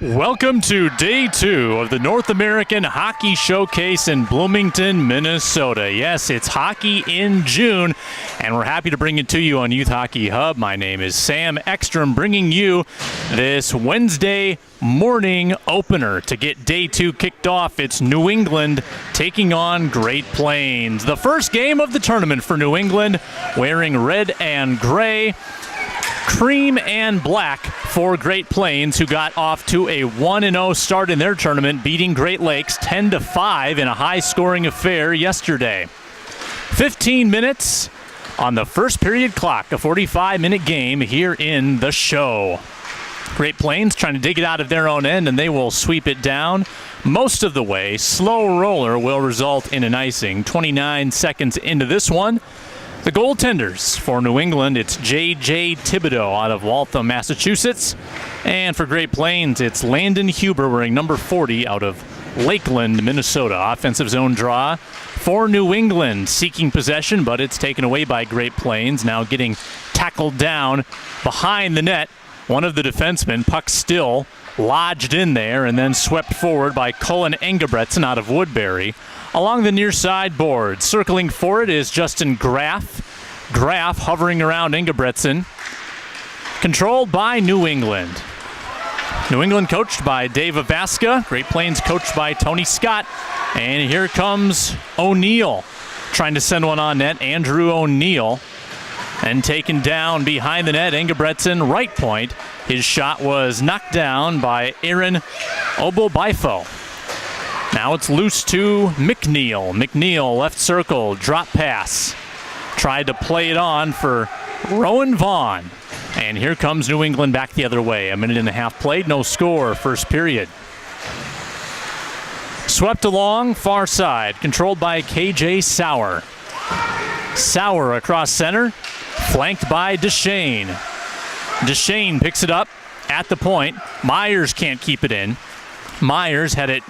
Welcome to day 2 of the North American Hockey Showcase in Bloomington, Minnesota. Yes, it's hockey in June, and we're happy to bring it to you on Youth Hockey Hub. My name is Sam Ekstrom, bringing you this Wednesday morning opener. To get day 2 kicked off, it's New England taking on Great Plains. The first game of the tournament for New England, wearing red and gray. Cream and black for Great Plains, who got off to a 1-0 start in their tournament, beating Great Lakes 10-5 in a high-scoring affair yesterday. 15 minutes on the first period clock, a 45-minute game here in the show. Great Plains trying to dig it out of their own end, and they will sweep it down most of the way. Slow roller will result in an icing. 29 seconds into this one. The goaltenders for New England, it's J.J. Thibodeau out of Waltham, Massachusetts. And for Great Plains, it's Landon Huber wearing number 40 out of Lakeland, Minnesota. Offensive zone draw for New England, seeking possession, but it's taken away by Great Plains. Now getting tackled down behind the net. One of the defensemen, puck still, lodged in there and then swept forward by Cullen Engebretson out of Woodbury. Along the near side board, circling for it is Justin Graff. Graff hovering around Engebretson. Controlled by New England. New England coached by Dave Avaska. Great Plains coached by Tony Scott. And here comes O'Neill trying to send one on net. Andrew O'Neill. And taken down behind the net, Engebretson, right point. His shot was knocked down by Aaron Obobaifo. Now it's loose to McNeil. McNeil, left circle, drop pass. Tried to play it on for Rowan Vaughn. And here comes New England back the other way. A minute and a half played, no score, first period. Swept along, far side, controlled by KJ Sauer. Sauer across center, flanked by Deshane. Deshane picks it up at the point. Myers can't keep it in. Myers had it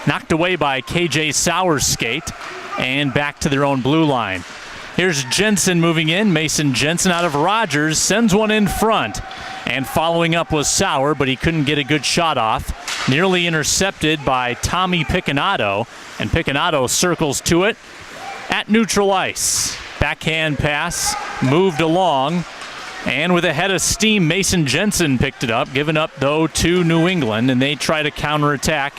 knocked away by KJ Sauer's skate, and back to their own blue line. Here's Jensen moving in. Mason Jensen out of Rogers sends one in front. And following up was Sauer, but he couldn't get a good shot off. Nearly intercepted by Tommy Picconato, and Picconato circles to it at neutral ice. Backhand pass, moved along, and with a head of steam, Mason Jensen picked it up, given up, though, to New England, and they try to counterattack.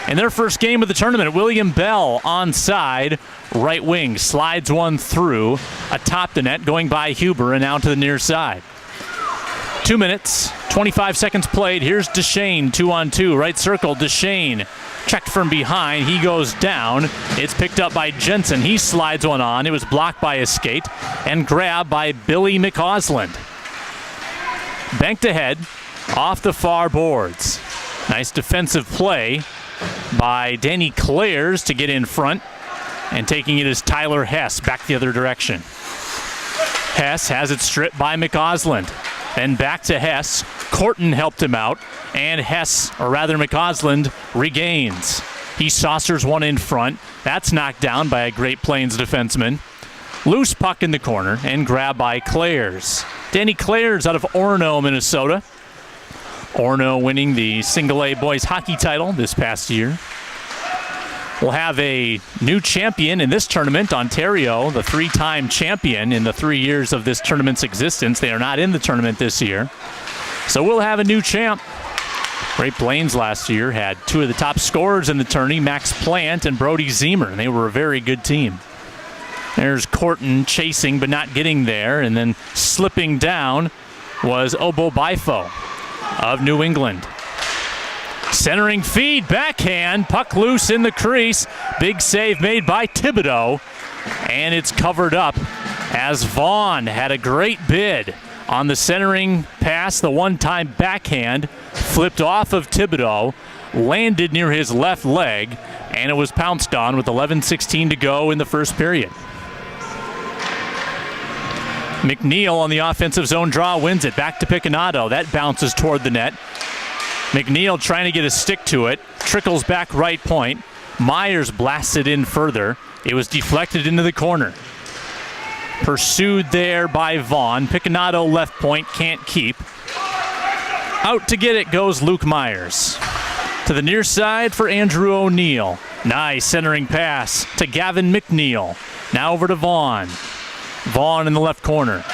In their first game of the tournament, William Bell onside, right wing, slides one through, atop the net, going by Huber and out to the near side. 2 minutes, 25 seconds played. Here's Deshane, 2-on-2, right circle, Deshane. Checked from behind, he goes down. It's picked up by Jensen. He slides one on. It was blocked by his skate and grabbed by Billy McCausland. Banked ahead, off the far boards. Nice defensive play by Danny Clares to get in front, and taking it is Tyler Hess back the other direction. Hess has it stripped by McCausland. Then back to Hess. Corton helped him out, and Hess, or rather McCausland, regains. He saucers one in front. That's knocked down by a Great Plains defenseman. Loose puck in the corner and grabbed by Clares. Danny Clares out of Orono, Minnesota. Orono winning the Single A boys hockey title this past year. We'll have a new champion in this tournament, Ontario, the 3-time champion in the 3 years of this tournament's existence. They are not in the tournament this year. So we'll have a new champ. Great Plains last year had 2 of the top scorers in the tourney, Max Plant and Brody Zemer, and they were a very good team. There's Corton chasing but not getting there, and then slipping down was Obobaifo of New England. Centering feed, backhand, puck loose in the crease. Big save made by Thibodeau, and it's covered up as Vaughn had a great bid on the centering pass. The one-time backhand flipped off of Thibodeau, landed near his left leg, and it was pounced on with 11:16 to go in the first period. McNeil on the offensive zone draw wins it. Back to Picconato. That bounces toward the net. McNeil trying to get a stick to it. Trickles back right point. Myers blasts it in further. It was deflected into the corner. Pursued there by Vaughn. Picconato left point, can't keep. Out to get it goes Luke Myers. To the near side for Andrew O'Neill. Nice centering pass to Gavin McNeil. Now over to Vaughn. Vaughn in the left corner.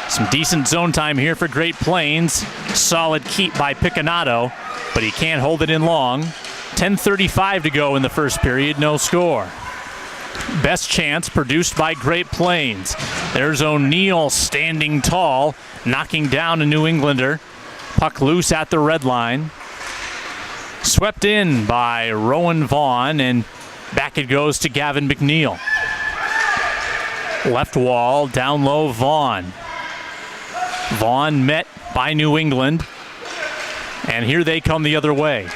Some decent zone time here for Great Plains. Solid keep by Picconato, but he can't hold it in long. 10:35 to go in the first period, no score. Best chance produced by Great Plains. There's O'Neill standing tall, knocking down a New Englander. Puck loose at the red line. Swept in by Rowan Vaughn, and back it goes to Gavin McNeil. Left wall, down low, Vaughn. Vaughn met by New England, and here they come the other way.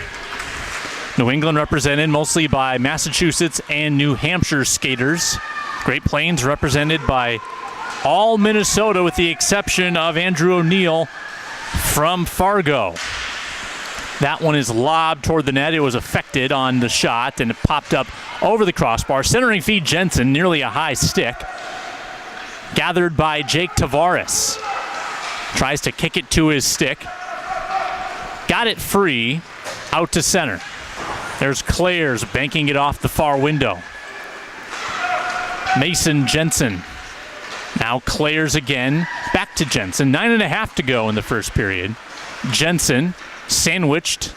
New England represented mostly by Massachusetts and New Hampshire skaters. Great Plains represented by all Minnesota with the exception of Andrew O'Neill from Fargo. That one is lobbed toward the net. It was affected on the shot, and it popped up over the crossbar. Centering feed Jensen, nearly a high stick. Gathered by Jake Tavares. Tries to kick it to his stick. Got it free, out to center. There's Clares banking it off the far window. Mason Jensen. Now Clares again, back to Jensen. 9.5 to go in the first period. Jensen sandwiched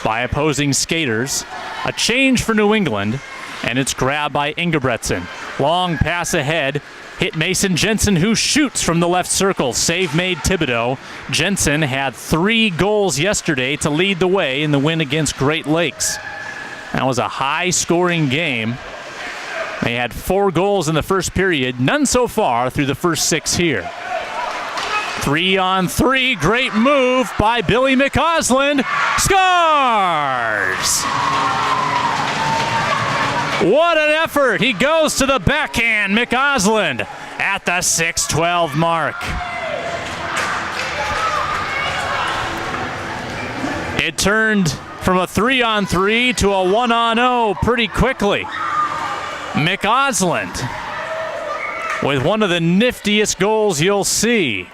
by opposing skaters. A change for New England, and it's grabbed by Ingebretson. Long pass ahead. Hit Mason Jensen, who shoots from the left circle. Save made Thibodeau. Jensen had 3 goals yesterday to lead the way in the win against Great Lakes. That was a high-scoring game. They had 4 goals in the first period, none so far through the first 6 here. 3-on-3, great move by Billy McCausland. Scores! What an effort! He goes to the backhand, McCausland, at the 6:12 mark. It turned from a 3-on-3 to a 1-on-0 pretty quickly. McCausland with one of the niftiest goals you'll see.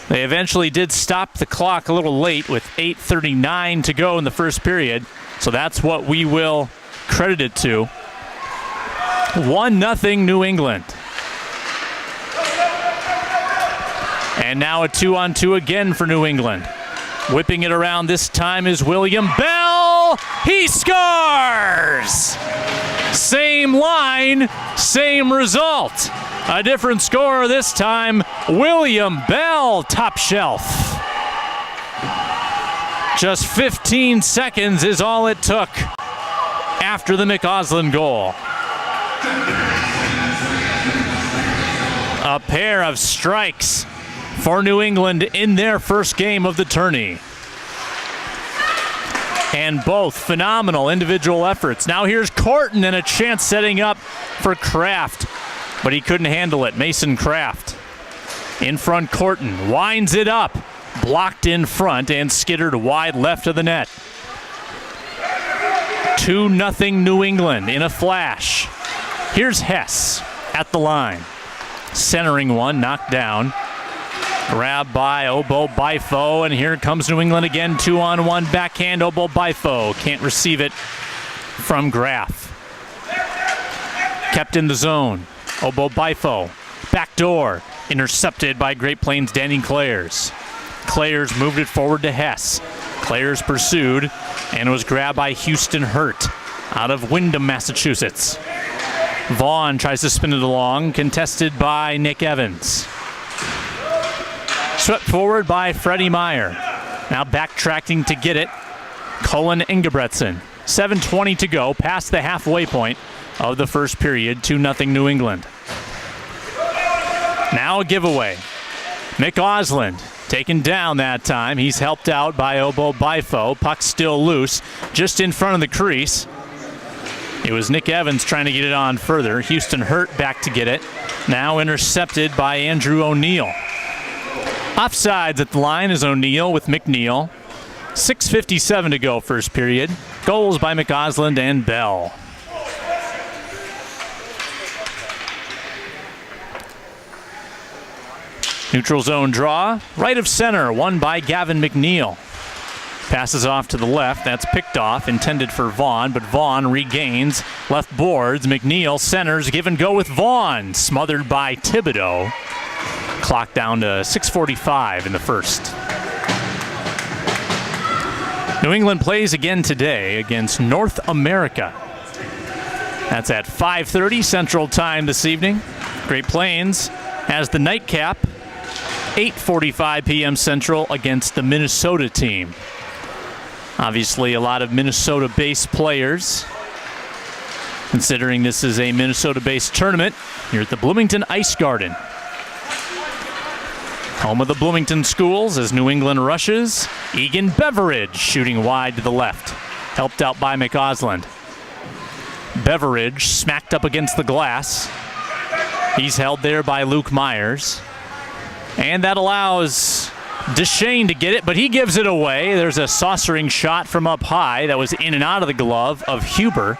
They eventually did stop the clock a little late with 8:39 to go in the first period, so that's what we will credit it to. 1-0 New England. And now a 2-on-2 again for New England. Whipping it around this time is William Bell. He scores! Same line, same result. A different scorer this time, William Bell, top shelf. Just 15 seconds is all it took after the McCausland goal. A pair of strikes for New England in their first game of the tourney. And both phenomenal individual efforts. Now here's Corton and a chance setting up for Kraft, but he couldn't handle it. Mason Kraft in front. Corton winds it up, blocked in front and skittered wide left of the net. 2-0 New England in a flash. Here's Hess at the line. Centering one, knocked down. Grabbed by Obo Bifo, and here comes New England again. 2-on-1 backhand. Obo Bifo can't receive it from Graff. Kept in the zone. Obo Bifo, backdoor, intercepted by Great Plains' Danny Clares. Clares moved it forward to Hess. Clares pursued and was grabbed by Houston Hurt out of Windham, Massachusetts. Vaughn tries to spin it along, contested by Nick Evans. Swept forward by Freddie Meyer. Now backtracking to get it, Cullen Ingebretson. 7:20 to go, past the halfway point of the first period. 2-0 New England. Now a giveaway. McCausland taken down that time. He's helped out by Obo Bifo. Puck still loose, just in front of the crease. It was Nick Evans trying to get it on further. Houston Hurt back to get it. Now intercepted by Andrew O'Neill. Offsides at the line is O'Neill with McNeil. 6:57 to go first period. Goals by McCausland and Bell. Neutral zone draw. Right of center, won by Gavin McNeil. Passes off to the left. That's picked off, intended for Vaughn, but Vaughn regains left boards. McNeil centers, give and go with Vaughn. Smothered by Thibodeau. Clock down to 6:45 in the first. New England plays again today against North America. That's at 5:30 Central Time this evening. Great Plains has the nightcap, 8:45 p.m. Central against the Minnesota team. Obviously, a lot of Minnesota-based players. Considering this is a Minnesota-based tournament here at the Bloomington Ice Garden. Home of the Bloomington schools as New England rushes. Egan Beveridge shooting wide to the left. Helped out by McAusland. Beveridge smacked up against the glass. He's held there by Luke Myers. And that allows Deshane to get it, but he gives it away. There's a saucering shot from up high that was in and out of the glove of Huber.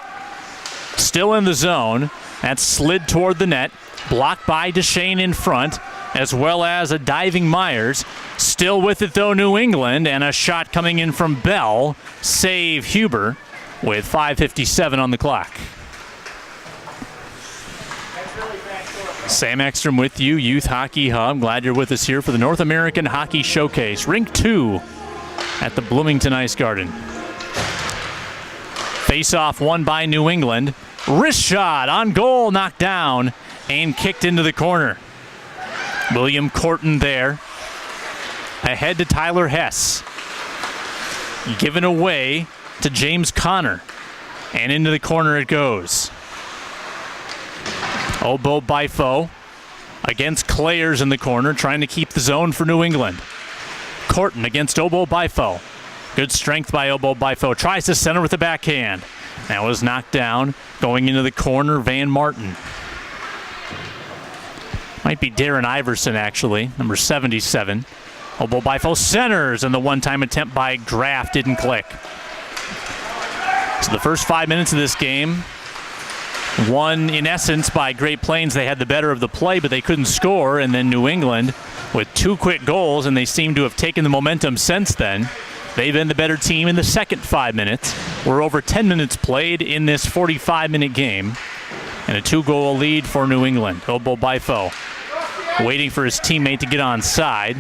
Still in the zone. That slid toward the net. Blocked by Deshane in front, as well as a diving Myers. Still with it, though, New England, and a shot coming in from Bell. Save Huber with 5:57 on the clock. Sam Ekstrom with you, Youth Hockey Hub. Glad you're with us here for the North American Hockey Showcase. Rink 2 at the Bloomington Ice Garden. Face-off won by New England. Wrist shot on goal, knocked down and kicked into the corner. William Corton there. Ahead to Tyler Hess. Given away to James Connor. And into the corner it goes. Obo Bifo against Clayers in the corner, trying to keep the zone for New England. Corton against Obo Bifo. Good strength by Obo Bifo. Tries to center with the backhand. That was knocked down. Going into the corner, Van Martin. Might be Darren Iverson, actually, number 77. Obo Bifo centers, and the one-time attempt by Graff didn't click. So the first 5 minutes of this game, won in essence by Great Plains. They had the better of the play, but they couldn't score. And then New England with 2 quick goals, and they seem to have taken the momentum since then. They've been the better team in the second 5 minutes. We're over 10 minutes played in this 45-minute game. And a 2-goal lead for New England. Obo Bifo waiting for his teammate to get on side,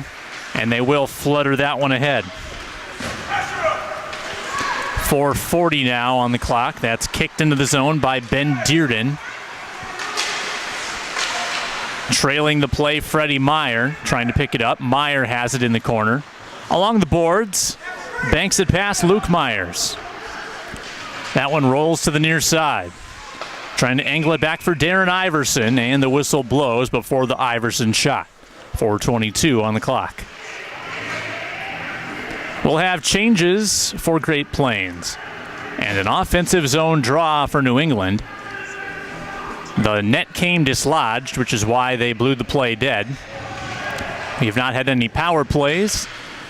and they will flutter that one ahead. 4:40 now on the clock. That's kicked into the zone by Ben Dearden. Trailing the play, Freddie Meyer trying to pick it up. Meyer has it in the corner. Along the boards, banks it past Luke Myers. That one rolls to the near side. Trying to angle it back for Darren Iverson, and the whistle blows before the Iverson shot. 4:22 on the clock. We'll have changes for Great Plains and an offensive zone draw for New England. The net came dislodged, which is why they blew the play dead. We have not had any power plays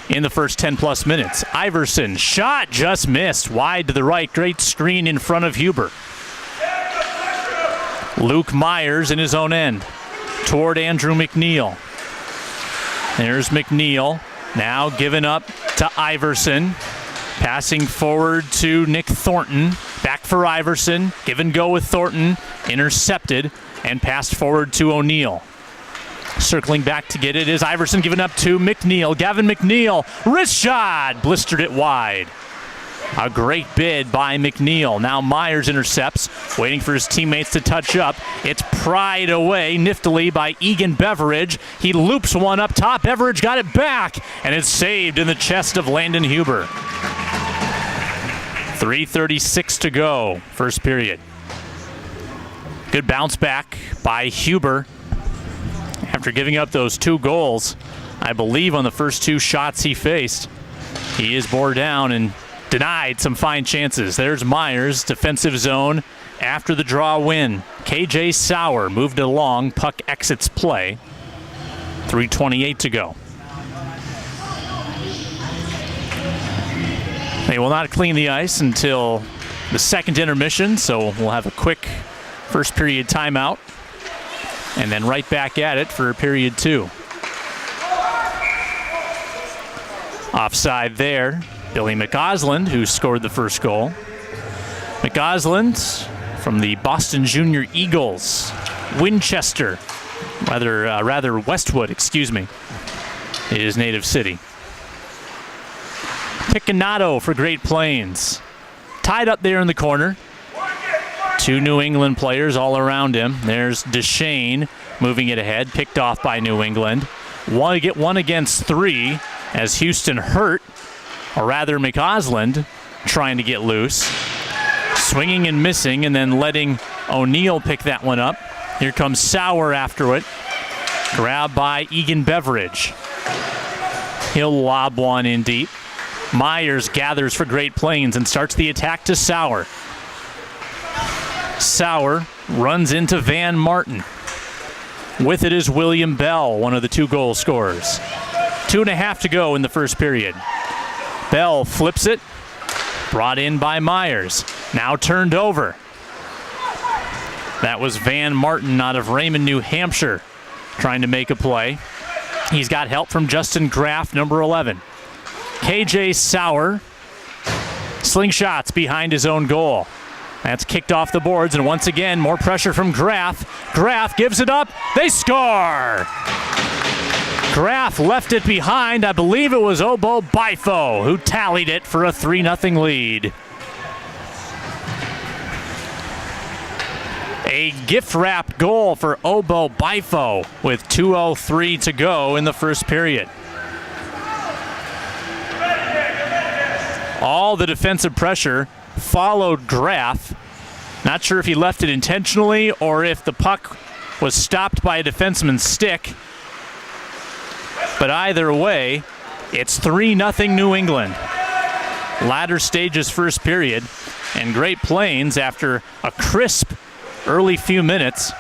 in the first 10-plus minutes. Iverson, shot just missed. Wide to the right. Great screen in front of Huber. Luke Myers in his own end toward Andrew McNeil. There's McNeil. Now given up to Iverson. Passing forward to Nick Thornton. Back for Iverson. Give and go with Thornton. Intercepted and passed forward to O'Neill. Circling back to get it is Iverson, given up to McNeil. Gavin McNeil. Wrist shot. Blistered it wide. A great bid by McNeil. Now Myers intercepts, waiting for his teammates to touch up. It's pried away niftily by Egan Beveridge. He loops one up top. Beveridge got it back, and it's saved in the chest of Landon Huber. 3:36 to go, first period. Good bounce back by Huber after giving up those 2 goals, I believe, on the first 2 shots he faced. He is bore down and denied some fine chances. There's Myers, defensive zone after the draw win. KJ Sauer moved it along. Puck exits play. 3:28 to go. They will not clean the ice until the second intermission, so we'll have a quick first period timeout and then right back at it for period 2. Offside there Billy McCausland, who scored the first goal. McCausland from the Boston Junior Eagles, Winchester, rather Westwood, his native city. Picanato for Great Plains. Tied up there in the corner. 2 New England players all around him. There's Deshane moving it ahead, picked off by New England. One against 3 as Houston hurt, or rather McCausland trying to get loose. Swinging and missing, and then letting O'Neill pick that one up. Here comes Sauer after it. Grabbed by Egan Beveridge. He'll lob one in deep. Myers gathers for Great Plains and starts the attack to Sauer. Sauer runs into Van Martin. With it is William Bell, one of the 2 goal scorers. 2.5 to go in the first period. Bell flips it. Brought in by Myers. Now turned over. That was Van Martin out of Raymond, New Hampshire, trying to make a play. He's got help from Justin Graff, number 11. KJ Sauer. Slingshots behind his own goal. That's kicked off the boards, and once again, more pressure from Graff. Graff gives it up. They score! Graff left it behind. I believe it was Obo Bifo who tallied it for a 3-0 lead. A gift-wrapped goal for Obo Bifo with 2:03 to go in the first period. All the defensive pressure followed Graff. Not sure if he left it intentionally or if the puck was stopped by a defenseman's stick. But either way, it's 3-0 New England. Latter stages first period, and Great Plains, after a crisp early few minutes,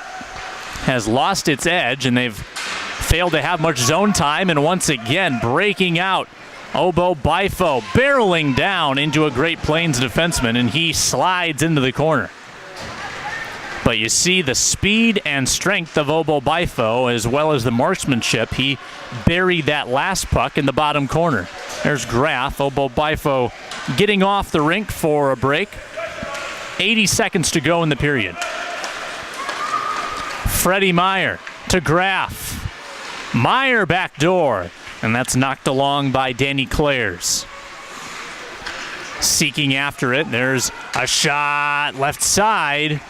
has lost its edge, and they've failed to have much zone time, and once again breaking out. Obo Bifo barreling down into a Great Plains defenseman, and he slides into the corner. But you see the speed and strength of Obo Bifo as well as the marksmanship. He buried that last puck in the bottom corner. There's Graff. Obo Bifo getting off the rink for a break. 80 seconds to go in the period. Freddie Meyer to Graff. Meyer backdoor. And that's knocked along by Danny Clares. Seeking after it. There's a shot left side.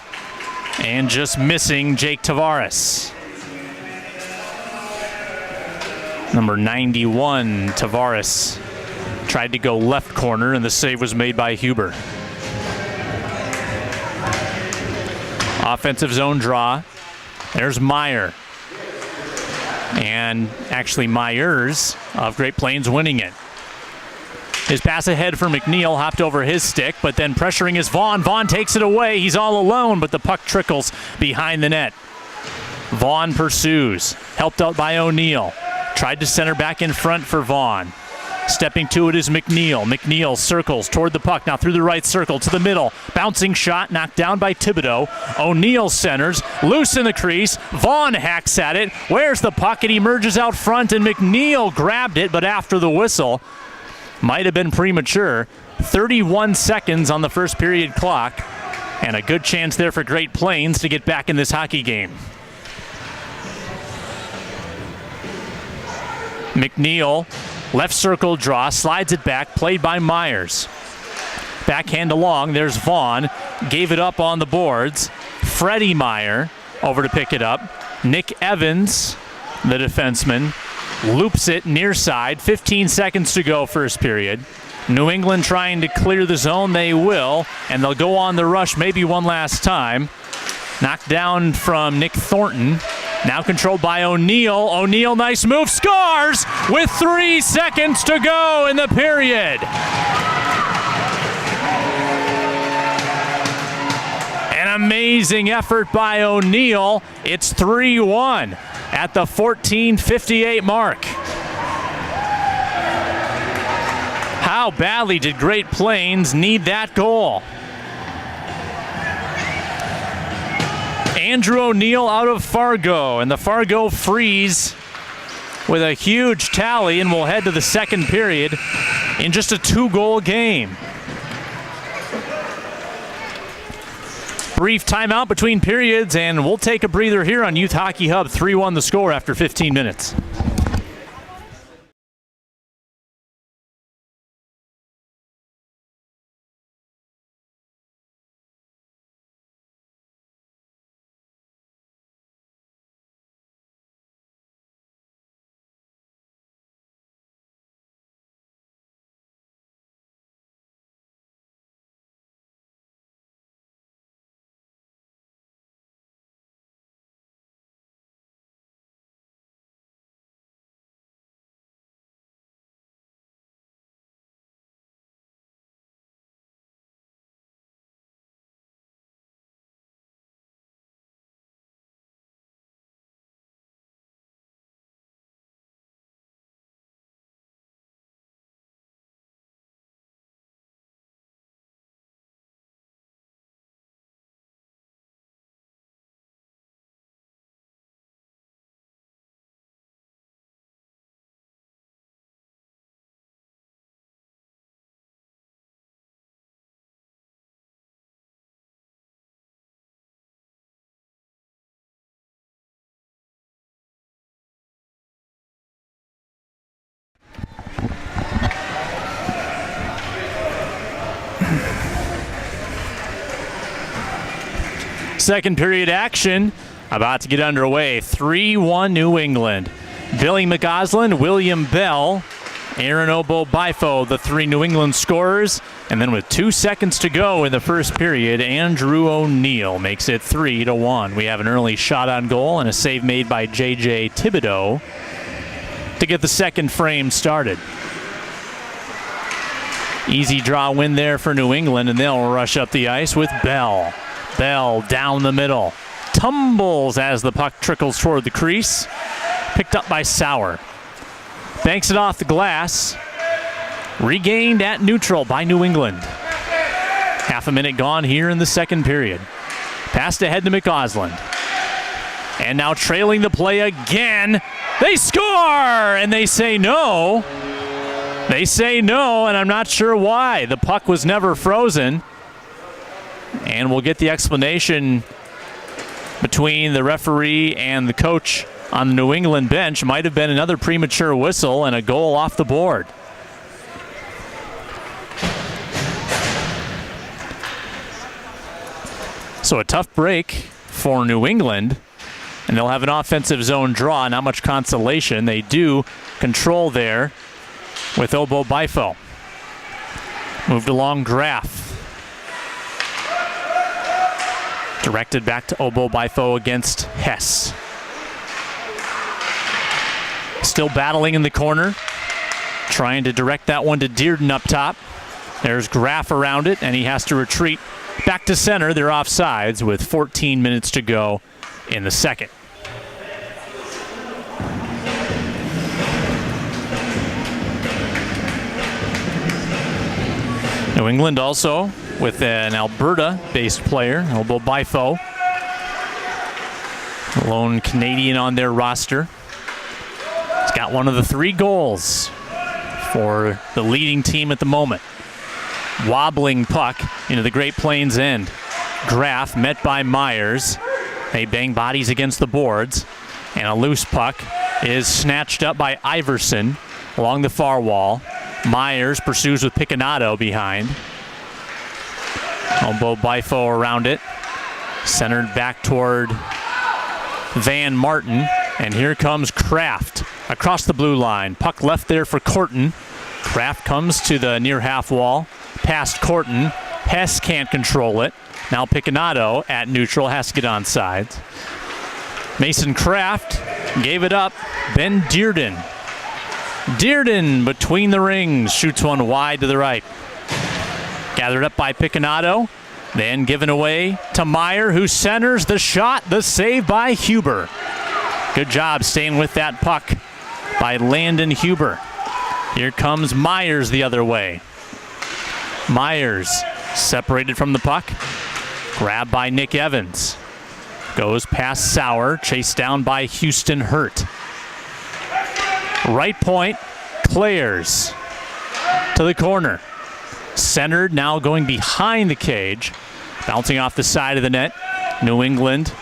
And just missing Jake Tavares. Number 91, Tavares, tried to go left corner, and the save was made by Huber. Offensive zone draw. There's Meyer. And actually Myers of Great Plains winning it. His pass ahead for McNeil, hopped over his stick, but then pressuring is Vaughn. Vaughn takes it away. He's all alone, but the puck trickles behind the net. Vaughn pursues, helped out by O'Neill. Tried to center back in front for Vaughn. Stepping to it is McNeil. McNeil circles toward the puck, now through the right circle to the middle. Bouncing shot, knocked down by Thibodeau. O'Neill centers, loose in the crease. Vaughn hacks at it. Where's the puck? It emerges out front, and McNeil grabbed it, but after the whistle, might have been premature. 31 seconds on the first period clock, and a good chance there for Great Plains to get back in this hockey game. McNeil, left circle draw, slides it back, played by Myers. Backhand along, there's Vaughn, gave it up on the boards. Freddie Meyer over to pick it up. Nick Evans, the defenseman, loops it near side. 15 seconds to go first period. New England trying to clear the zone. They will, and they'll go on the rush maybe one last time. Knocked down from Nick Thornton. Now controlled by O'Neill. O'Neill, nice move, scores with 3 seconds to go in the period. An amazing effort by O'Neill. It's 3-1 at the 14:58 mark. How badly did Great Plains need that goal? Andrew O'Neill out of Fargo, and the Fargo Freeze with a huge tally, and we'll head to the second period. in just a 2-goal game. Brief timeout between periods, and we'll take a breather here on Youth Hockey Hub. 3-1 the score after 15 minutes. Second period action about to get underway. 3-1 New England. Billy McGoslin, William Bell, Aaron Obo-Bifo, the 3 New England scorers. And then with 2 seconds to go in the first period, Andrew O'Neill makes it 3-1. We have an early shot on goal and a save made by J.J. Thibodeau to get the second frame started. Easy draw win there for New England, and they'll rush up the ice with Bell. Bell down the middle. Tumbles as the puck trickles toward the crease. Picked up by Sauer. Banks it off the glass. Regained at neutral by New England. Half a minute gone here in the second period. Passed ahead to McGoslin. And now trailing the play again. They score! And they say no. They say no, and I'm not sure why. The puck was never frozen. And we'll get the explanation between the referee and the coach on the New England bench. Might have been another premature whistle and a goal off the board. So a tough break for New England, and they'll have an offensive zone draw. Not much consolation. They do control there with Obo-Bifo. Moved along Graff. Directed back to Obo-Bifo against Hess. Still battling in the corner. Trying to direct that one to Dearden up top. There's Graff around it, and he has to retreat back to center. They're offsides with 14 minutes to go in the second. New England also with an Alberta-based player, Obo-Bifo. Lone Canadian on their roster. He's got one of the 3 goals for the leading team at the moment. Wobbling puck into the Great Plains end. Graff met by Myers. They bang bodies against the boards. And a loose puck is snatched up by Iverson along the far wall. Myers pursues with Picconato behind. Obo-Bifo around it. Centered back toward Van Martin. And here comes Kraft across the blue line. Puck left there for Corton. Kraft comes to the near half wall. Past Corton. Hess can't control it. Now Picconato at neutral has to get on sides. Mason Kraft gave it up. Ben Dearden. Dearden between the rings. Shoots one wide to the right. Gathered up by Picconato. Then given away to Meyer, who centers the shot. The save by Huber. Good job staying with that puck by Landon Huber. Here comes Myers the other way. Myers separated from the puck. Grabbed by Nick Evans. Goes past Sauer. Chased down by Houston Hurt. Right point, Clares. to the corner. Centered, now going behind the cage. Bouncing off the side of the net. New England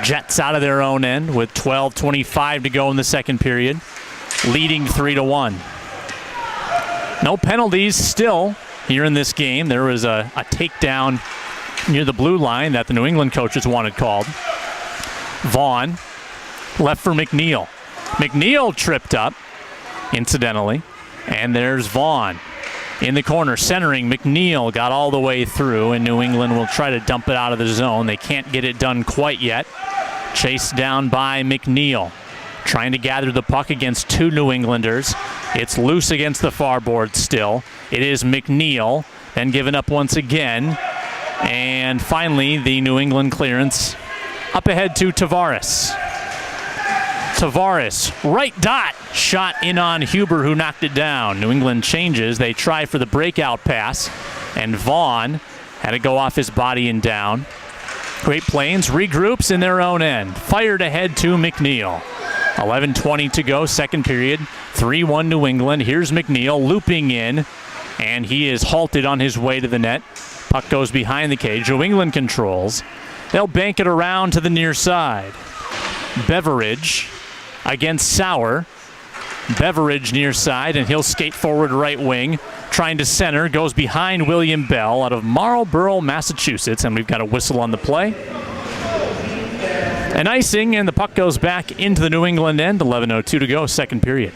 jets out of their own end with 12:25 to go in the second period. Leading 3-1. No penalties still here in this game. There was a takedown near the blue line that the New England coaches wanted called. Vaughn left for McNeil. McNeil tripped up, incidentally. And there's Vaughn in the corner, centering. McNeil got all the way through, and New England will try to dump it out of the zone. They can't get it done quite yet. Chased down by McNeil. Trying to gather the puck against two New Englanders. It's loose against the far board still. It is McNeil, then given up once again. And finally, the New England clearance up ahead to Tavares. Tavares, right dot, shot in on Huber, who knocked it down. New England changes. They try for the breakout pass, and Vaughn had to go off his body and down. Great Plains regroups in their own end. Fired ahead to McNeil. 11:20 to go, second period. 3-1 New England. Here's McNeil looping in, and he is halted on his way to the net. Puck goes behind the cage. New England controls. They'll bank it around to the near side. Beveridge against Sauer. Beveridge near side, and he'll skate forward right wing. Trying to center, goes behind William Bell out of Marlborough, Massachusetts, and we've got a whistle on the play. An icing, and the puck goes back into the New England end. 11:02 to go, second period.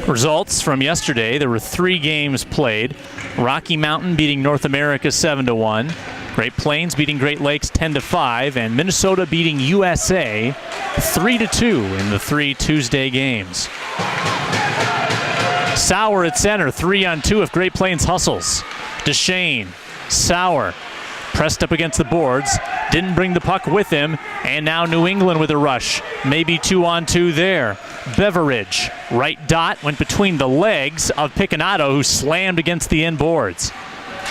Results from yesterday: there were 3 games played. Rocky Mountain beating North America 7-1. Great Plains beating Great Lakes 10-5, and Minnesota beating USA 3-2 in the 3 Tuesday games. Sauer at center, 3-on-2 if Great Plains hustles. DeShane, Sauer, pressed up against the boards, didn't bring the puck with him, and now New England with a rush. Maybe 2-on-2 there. Beveridge, right dot, went between the legs of Picanato, who slammed against the end boards.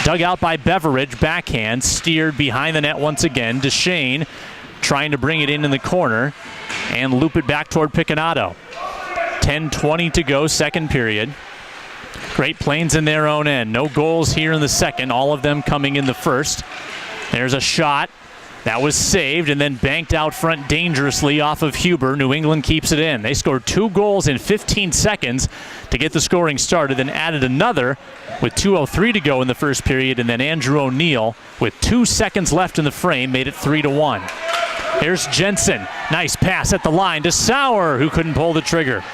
Dug out by Beveridge, backhand, steered behind the net once again. DeShane trying to bring it in the corner and loop it back toward Picanato. 10:20 to go, second period. Great Plains in their own end. No goals here in the second, all of them coming in the first. There's a shot. That was saved and then banked out front dangerously off of Huber. New England keeps it in. They scored 2 goals in 15 seconds to get the scoring started, then added another with 2:03 to go in the first period, and then Andrew O'Neill, with 2 seconds left in the frame, made it 3-1. Here's Jensen. Nice pass at the line to Sauer, who couldn't pull the trigger.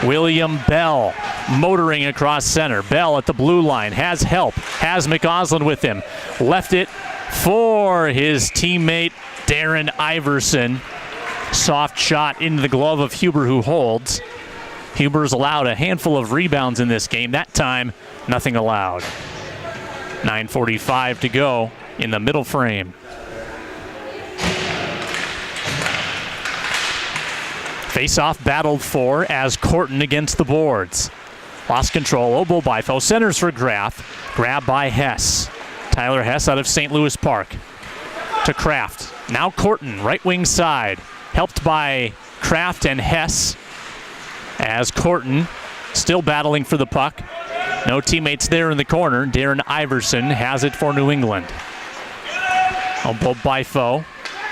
William Bell motoring across center. Bell at the blue line, has help, has McAuslin with him. Left it for his teammate Darren Iverson. Soft shot into the glove of Huber, who holds. Huber's allowed a handful of rebounds in this game. That time, nothing allowed. 9:45 to go in the middle frame. Face-off battled for as Corton against the boards. Lost control. Obo Bifo centers for Graff. Grab by Hess. Tyler Hess out of St. Louis Park. To Kraft. Now Corton, right wing side. Helped by Kraft and Hess. As Corton still battling for the puck. No teammates there in the corner. Darren Iverson has it for New England. Obo Bifo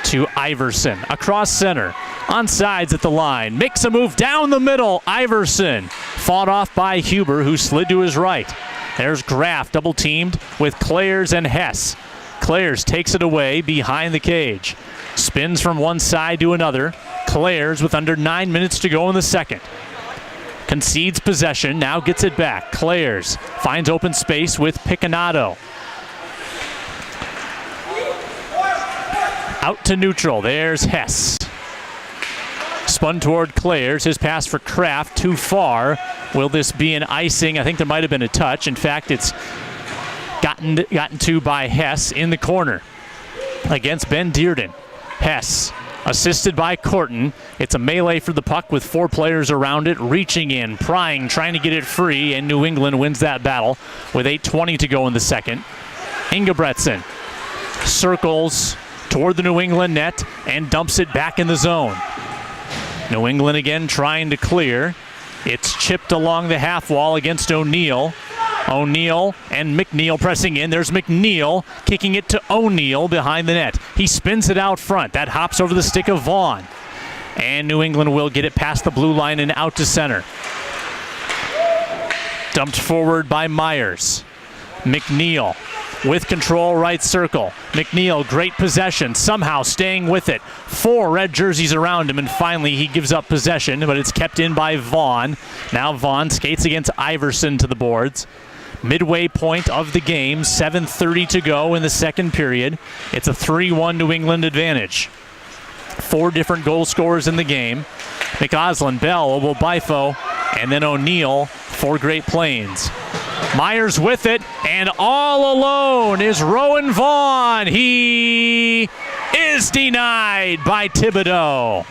to Iverson. Across center. On sides at the line. Makes a move down the middle. Iverson. Fought off by Huber, who slid to his right. There's Graff, double teamed with Clares and Hess. Clares takes it away behind the cage. Spins from one side to another. Clares with under 9 minutes to go in the second. Concedes possession, now gets it back. Clares finds open space with Picanato. Out to neutral, there's Hess. Spun toward Clares, his pass for Kraft, too far. Will this be an icing? I think there might have been a touch. In fact, it's gotten to by Hess in the corner against Ben Dearden. Hess, assisted by Corton. It's a melee for the puck with 4 players around it, reaching in, prying, trying to get it free, and New England wins that battle with 8:20 to go in the second. Ingebretson circles toward the New England net, and dumps it back in the zone. New England again trying to clear. It's chipped along the half wall against O'Neal. O'Neal and McNeil pressing in. There's McNeil kicking it to O'Neal behind the net. He spins it out front. That hops over the stick of Vaughn. And New England will get it past the blue line and out to center. Dumped forward by Myers. McNeil with control, right circle. McNeil, great possession, somehow staying with it. 4 red jerseys around him, and finally he gives up possession, but it's kept in by Vaughn. Now Vaughn skates against Iverson to the boards. Midway point of the game, 7:30 to go in the second period. It's a 3-1 New England advantage. 4 different goal scorers in the game. McCausland, Bell, Obobifo, and then O'Neal for Great Plains. Myers with it, and all alone is Rowan Vaughn. He is denied by Thibodeau.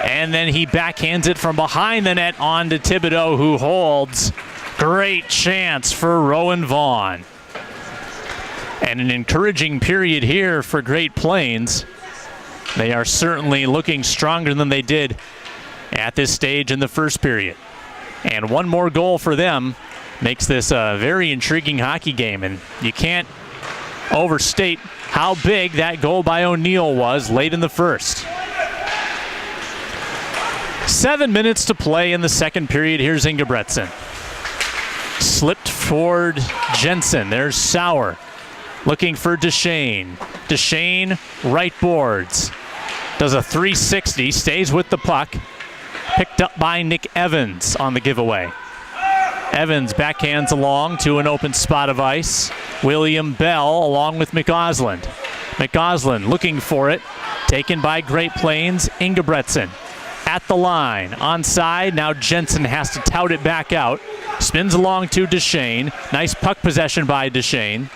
And then he backhands it from behind the net on to Thibodeau, who holds. Great chance for Rowan Vaughn. And an encouraging period here for Great Plains. They are certainly looking stronger than they did at this stage in the first period. And one more goal for them makes this a very intriguing hockey game, and you can't overstate how big that goal by O'Neal was late in the first. 7 minutes to play in the second period. Here's Ingebretson. Slipped forward Jensen. There's Sauer looking for Duchesne. Duchesne, right boards. Does a 360, stays with the puck. Picked up by Nick Evans on the giveaway. Evans backhands along to an open spot of ice. William Bell along with McCausland. McCausland looking for it. Taken by Great Plains. Ingebretson at the line. Onside. Now Jensen has to tout it back out. Spins along to Duchesne. Nice puck possession by Duchesne.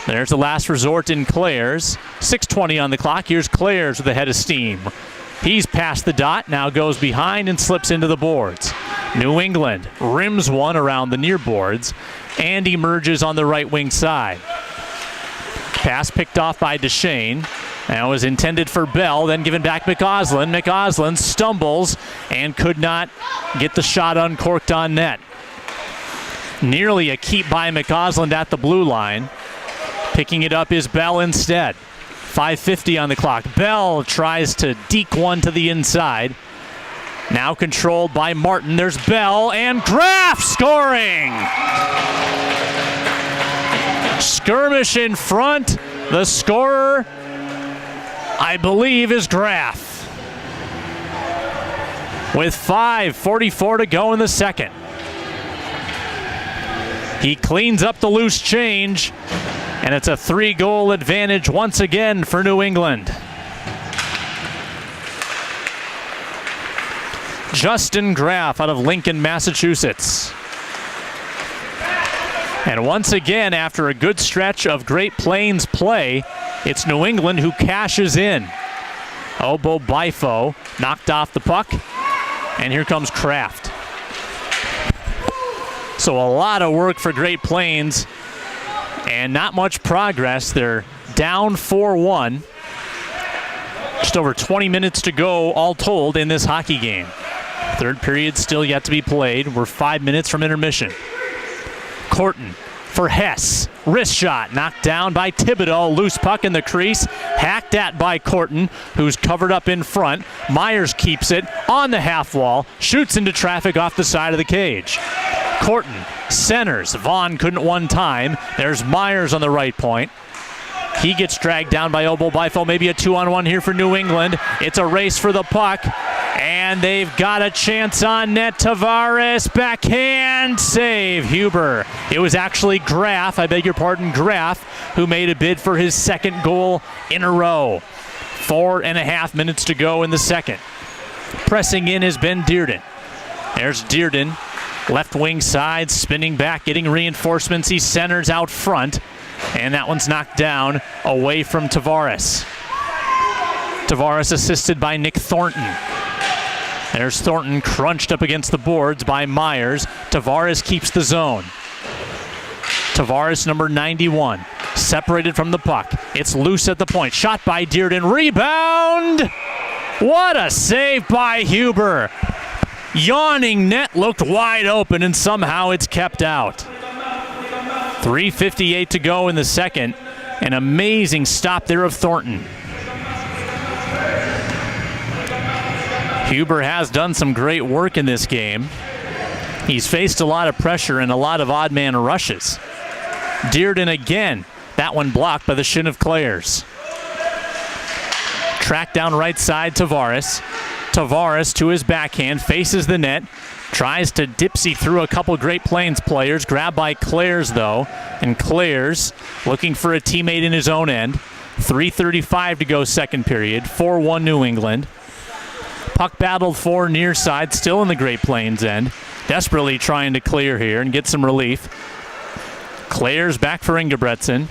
There's the last resort in Clares. 6:20 on the clock. Here's Clares with a head of steam. He's past the dot. Now goes behind and slips into the boards. New England rims one around the near boards and emerges on the right wing side. Pass picked off by Duchesne. That was intended for Bell, then given back McCausland. McCausland stumbles and could not get the shot uncorked on net. Nearly a keep by McCausland at the blue line. Picking it up is Bell instead. 5:50 on the clock. Bell tries to deke one to the inside. Now controlled by Martin. There's Bell and Graff scoring! Skirmish in front. The scorer, I believe, is Graff. With 5:44 to go in the second. He cleans up the loose change, and it's a 3-goal advantage once again for New England. Justin Graff out of Lincoln, Massachusetts. And once again, after a good stretch of Great Plains play, it's New England who cashes in. Obobifo knocked off the puck, and here comes Kraft. So a lot of work for Great Plains, and not much progress. They're down 4-1. Just over 20 minutes to go all told in this hockey game. Third period still yet to be played. We're 5 minutes from intermission. Corton for Hess. Wrist shot knocked down by Thibodeau. Loose puck in the crease. Hacked at by Corton, who's covered up in front. Myers keeps it on the half wall. Shoots into traffic off the side of the cage. Corton centers. Vaughn couldn't one time. There's Myers on the right point. He gets dragged down by Obobifo. Maybe a 2-on-1 here for New England. It's a race for the puck. And they've got a chance on net. Tavares, backhand save. Huber. It was actually Graff, Graff, who made a bid for his second goal in a row. 4.5 minutes to go in the second. Pressing in has been Dearden. There's Dearden. Left wing side, spinning back, getting reinforcements. He centers out front. And that one's knocked down away from Tavares. Tavares assisted by Nick Thornton. There's Thornton crunched up against the boards by Myers. Tavares keeps the zone. Tavares, number 91, separated from the puck. It's loose at the point. Shot by Dearden. Rebound! What a save by Huber. Yawning net looked wide open, and somehow it's kept out. 3:58 to go in the second. An amazing stop there of Thornton. Huber has done some great work in this game. He's faced a lot of pressure and a lot of odd man rushes. Dearden again. That one blocked by the shin of Clares. Track down right side, Tavares. Tavares to his backhand, faces the net. Tries to dipsy through a couple Great Plains players. Grabbed by Clares, though. And Clares looking for a teammate in his own end. 3:35 to go second period. 4-1 New England. Puck battled for near side, still in the Great Plains end. Desperately trying to clear here and get some relief. Clares back for Ingebretson.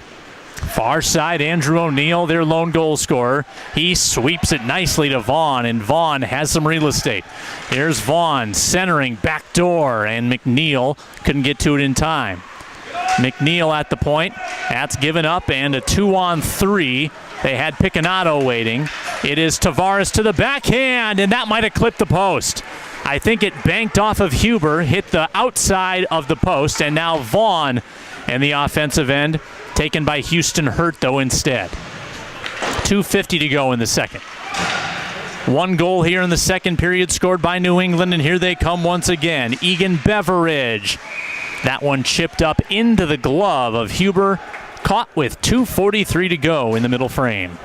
Far side, Andrew O'Neill, their lone goal scorer. He sweeps it nicely to Vaughn, and Vaughn has some real estate. Here's Vaughn centering back door, and McNeil couldn't get to it in time. McNeil at the point. That's given up, and a 2-on-3. They had Picanato waiting. It is Tavares to the backhand, and that might have clipped the post. I think it banked off of Huber, hit the outside of the post, and now Vaughn and the offensive end taken by Houston Hurt, though, instead. 2:50 to go in the second. One goal here in the second period scored by New England, and here they come once again. Egan Beveridge. That one chipped up into the glove of Huber, caught with 2:43 to go in the middle frame.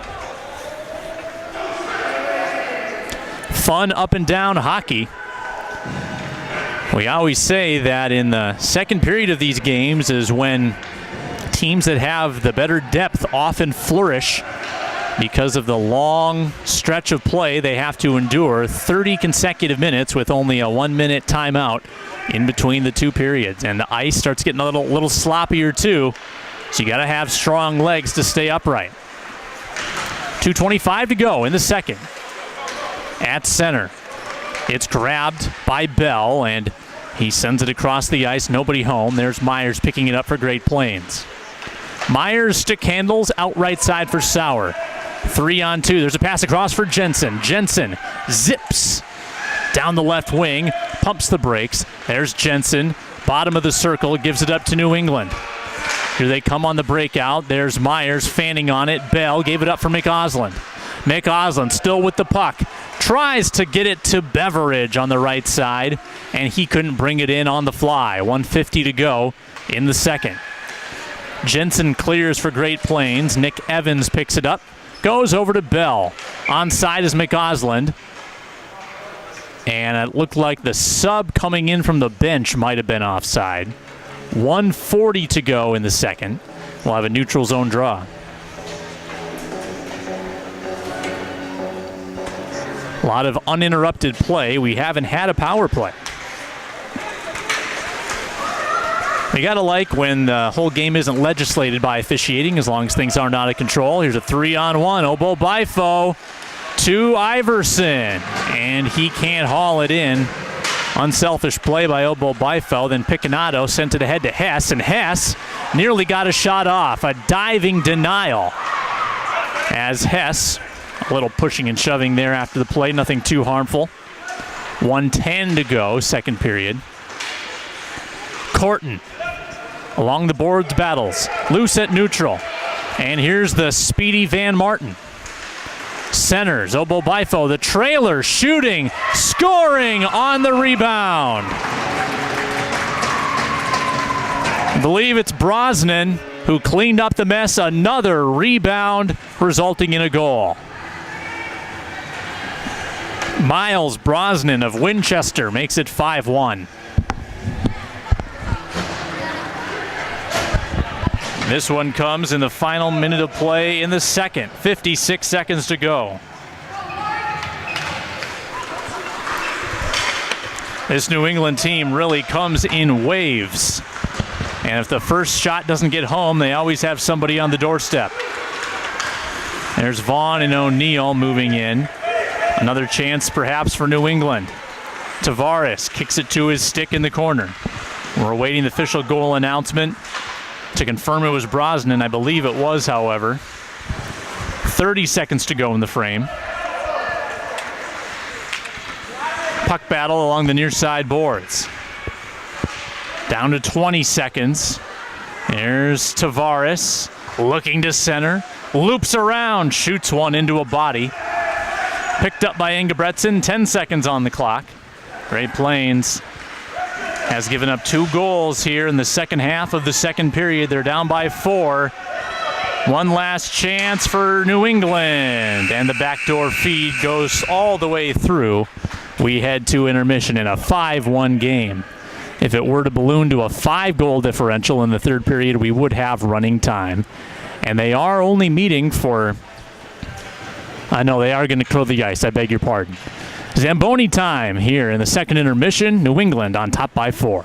Fun up and down hockey. We always say that in the second period of these games is when teams that have the better depth often flourish because of the long stretch of play they have to endure. 30 consecutive minutes with only a 1-minute timeout in between the two periods. And the ice starts getting a little sloppier too, so you got to have strong legs to stay upright. 2:25 to go in the second. At center, it's grabbed by Bell, and he sends it across the ice. Nobody home. There's Myers picking it up for Great Plains. Myers stick handles out right side for Sauer. 3-on-2. There's a pass across for Jensen. Jensen zips down the left wing, pumps the brakes. There's Jensen, bottom of the circle, gives it up to New England. Here they come on the breakout. There's Myers fanning on it. Bell gave it up for McAusland. McAusland still with the puck. Tries to get it to Beveridge on the right side, and he couldn't bring it in on the fly. 1:50 to go in the second. Jensen clears for Great Plains. Nick Evans picks it up. Goes over to Bell. Onside is McAusland. And it looked like the sub coming in from the bench might have been offside. 1:40 to go in the second. We'll have a neutral zone draw. A lot of uninterrupted play. We haven't had a power play. We got to like when the whole game isn't legislated by officiating, as long as things aren't out of control. Here's a 3-on-1. Obo Bifo to Iverson, and he can't haul it in. Unselfish play by Obo Bifo. Then Picanato sent it ahead to Hess, and Hess nearly got a shot off. A diving denial as Hess, a little pushing and shoving there after the play. Nothing too harmful. 1:10 to go, second period. Corton along the boards battles. Loose at neutral. And here's the speedy Van Martin. Centers, Obo Bifo, the trailer, shooting, scoring on the rebound. I believe it's Brosnan who cleaned up the mess. Another rebound resulting in a goal. Miles Brosnan of Winchester makes it 5-1. This one comes in the final minute of play in the second. 56 seconds to go. This New England team really comes in waves. And if the first shot doesn't get home, they always have somebody on the doorstep. There's Vaughn and O'Neill moving in. Another chance perhaps for New England. Tavares kicks it to his stick in the corner. We're awaiting the official goal announcement to confirm it was Brosnan. I believe it was, however. 30 seconds to go in the frame. puck battle along the near side boards. Down to 20 seconds. There's Tavares looking to center. Loops around, shoots one into a body. Picked up by Ingebretson, 10 seconds on the clock. Great Plains has given up 2 goals here in the second half of the second period. They're down by 4. One last chance for New England, and the backdoor feed goes all the way through. We head to intermission in a 5-1 game. If it were to balloon to a 5-goal differential in the third period, we would have running time. And they are only meeting for... I know they are going to throw the ice, I beg your pardon. Zamboni time here in the second intermission. New England on top by 4.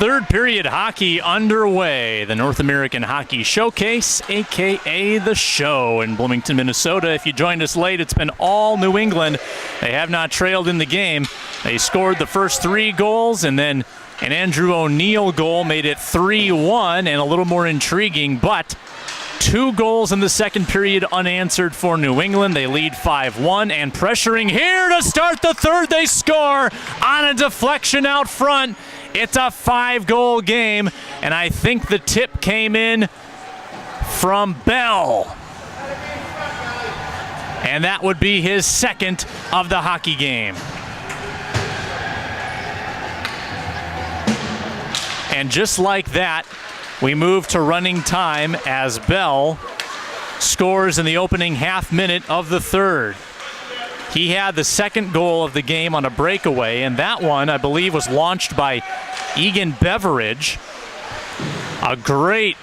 Third period hockey underway. The North American Hockey Showcase, a.k.a. The Show in Bloomington, Minnesota. If you joined us late, it's been all New England. They have not trailed in the game. They scored the first 3 goals, and then an Andrew O'Neill goal made it 3-1, and a little more intriguing, but 2 goals in the second period unanswered for New England. They lead 5-1, and pressuring here to start the third. They score on a deflection out front. It's a 5-goal game, and I think the tip came in from Bell. And that would be his second of the hockey game. And just like that, we move to running time as Bell scores in the opening half minute of the third. He had the second goal of the game on a breakaway, and that one, I believe, was launched by Egan Beveridge. A great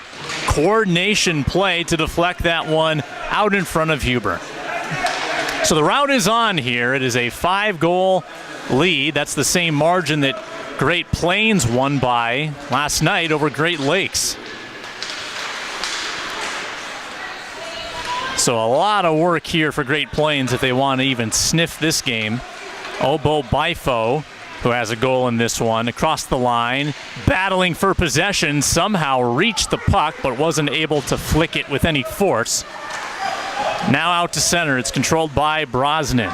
coordination play to deflect that one out in front of Huber. So the route is on here. It is a 5-goal lead. That's the same margin that Great Plains won by last night over Great Lakes. So a lot of work here for Great Plains if they want to even sniff this game. Obo Bifo, who has a goal in this one, across the line, battling for possession, somehow reached the puck but wasn't able to flick it with any force. Now out to center. It's controlled by Brosnan.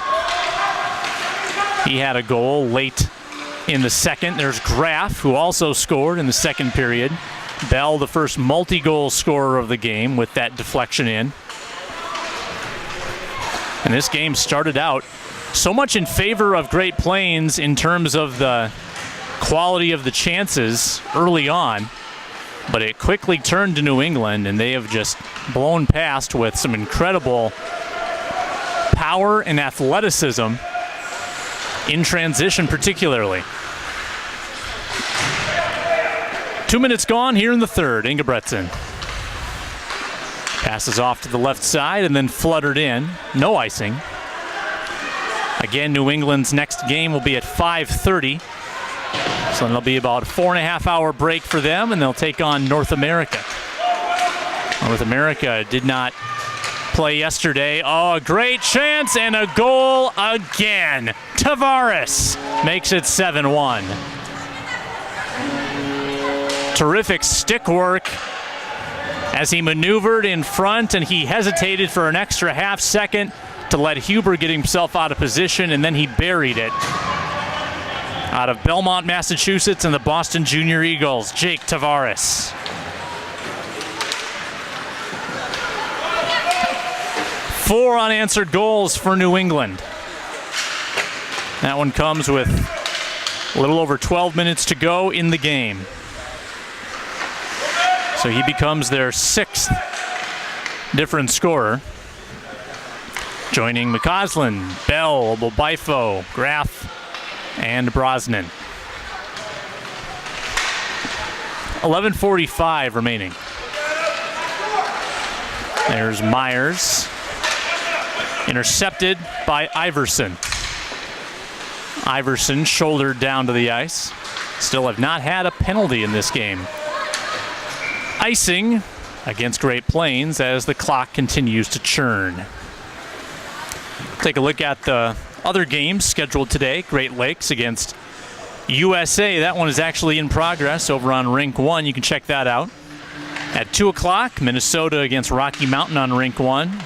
He had a goal late in the second. There's Graff, who also scored in the second period. Bell, the first multi-goal scorer of the game with that deflection in. And this game started out so much in favor of Great Plains in terms of the quality of the chances early on, but it quickly turned to New England, and they have just blown past with some incredible power and athleticism in transition particularly. 2 minutes gone here in the third. Ingebretson passes off to the left side and then fluttered in. No icing. Again, New England's next game will be at 5:30. So it'll be about a 4.5-hour break for them, and they'll take on North America. North America did not play yesterday. Oh, a great chance and a goal again. Tavares makes it 7-1. Terrific stick work as he maneuvered in front, and he hesitated for an extra half second to let Huber get himself out of position, and then he buried it. Out of Belmont, Massachusetts, and the Boston Junior Eagles, Jake Tavares. Four unanswered goals for New England. That one comes with a little over 12 minutes to go in the game. So he becomes their 6th different scorer. Joining McCausland, Bell, Bifo, Graff, and Brosnan. 11:45 remaining. There's Myers. Intercepted by Iverson. Iverson shouldered down to the ice. Still have not had a penalty in this game. Icing against Great Plains as the clock continues to churn. Take a look at the other games scheduled today. Great Lakes against USA. That one is actually in progress over on Rink 1. You can check that out. At 2 o'clock, Minnesota against Rocky Mountain on Rink 1.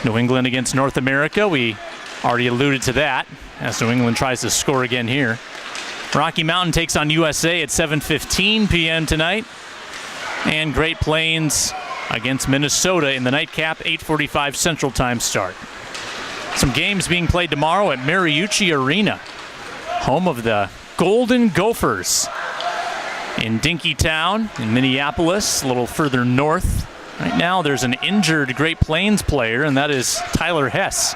New England against North America. We already alluded to that as New England tries to score again here. Rocky Mountain takes on USA at 7:15 p.m. tonight. And Great Plains against Minnesota in the nightcap, 8:45 Central Time start. Some games being played tomorrow at Mariucci Arena, home of the Golden Gophers in Dinkytown in Minneapolis, a little further north. Right now there's an injured Great Plains player, and that is Tyler Hess,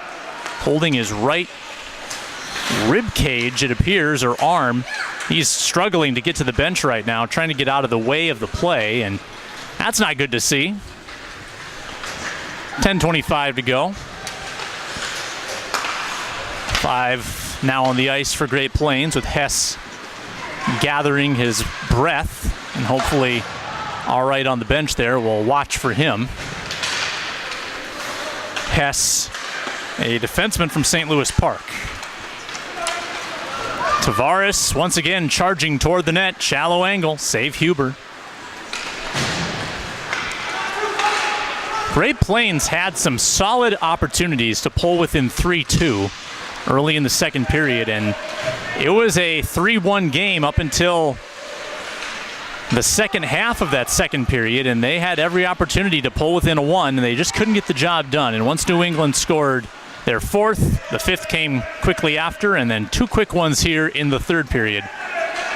holding his right rib cage, it appears, or arm. He's struggling to get to the bench right now, trying to get out of the way of the play, and that's not good to see. 10:25 to go. 5 now on the ice for Great Plains with Hess gathering his breath and hopefully all right on the bench there. We'll watch for him. Hess, a defenseman from St. Louis Park. Tavares once again charging toward the net. Shallow angle. Save Huber. Great Plains had some solid opportunities to pull within 3-2 early in the second period, and it was a 3-1 game up until the second half of that second period, and they had every opportunity to pull within a 1, and they just couldn't get the job done. And once New England scored their fourth, the fifth came quickly after, and then 2 quick ones here in the third period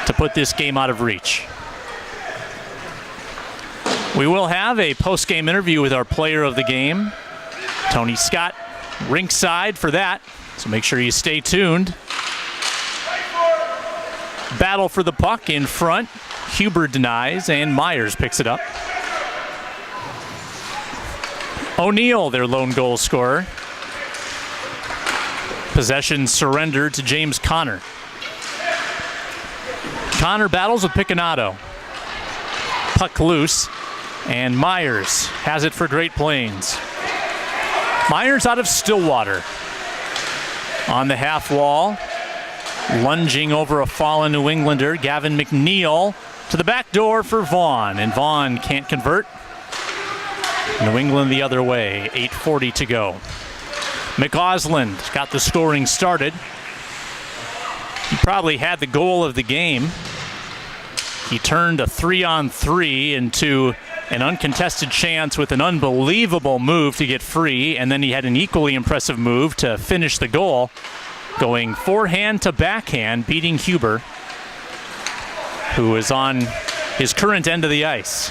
to put this game out of reach. We will have a post-game interview with our player of the game, Tony Scott, rinkside for that, so make sure you stay tuned. Battle for the puck in front. Huber denies, and Myers picks it up. O'Neill, their lone goal scorer. Possession surrendered to James Connor. Connor battles with Picconato. Puck loose, and Myers has it for Great Plains. Myers out of Stillwater. On the half wall, lunging over a fallen New Englander, Gavin McNeil to the back door for Vaughn, and Vaughn can't convert. New England the other way, 8:40 to go. McCausland got the scoring started. He probably had the goal of the game. He turned a 3-on-3 into an uncontested chance with an unbelievable move to get free, and then he had an equally impressive move to finish the goal, going forehand to backhand, beating Huber, who is on his current end of the ice.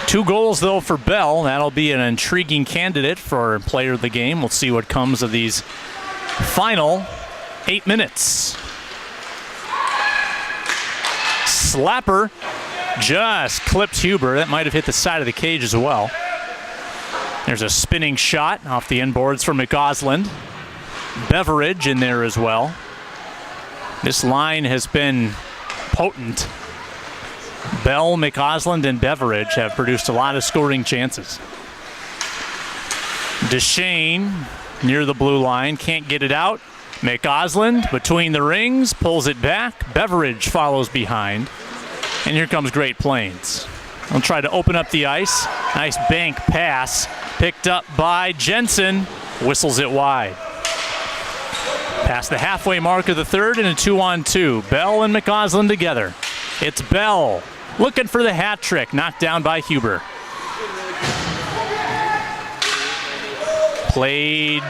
Two goals, though, for Bell. That'll be an intriguing candidate for player of the game. We'll see what comes of these final 8 minutes. Slapper just clipped Huber. That might have hit the side of the cage as well. There's a spinning shot off the end boards for McCausland. Beveridge in there as well. This line has been potent. Bell, McCausland, and Beveridge have produced a lot of scoring chances. Deschênes near the blue line, can't get it out. McCausland between the rings, pulls it back. Beveridge follows behind. And here comes Great Plains. They'll try to open up the ice. Nice bank pass. Picked up by Jensen. Whistles it wide. Past the halfway mark of the third and a 2-on-2. Bell and McCausland together. It's Bell looking for the hat trick. Knocked down by Huber. Played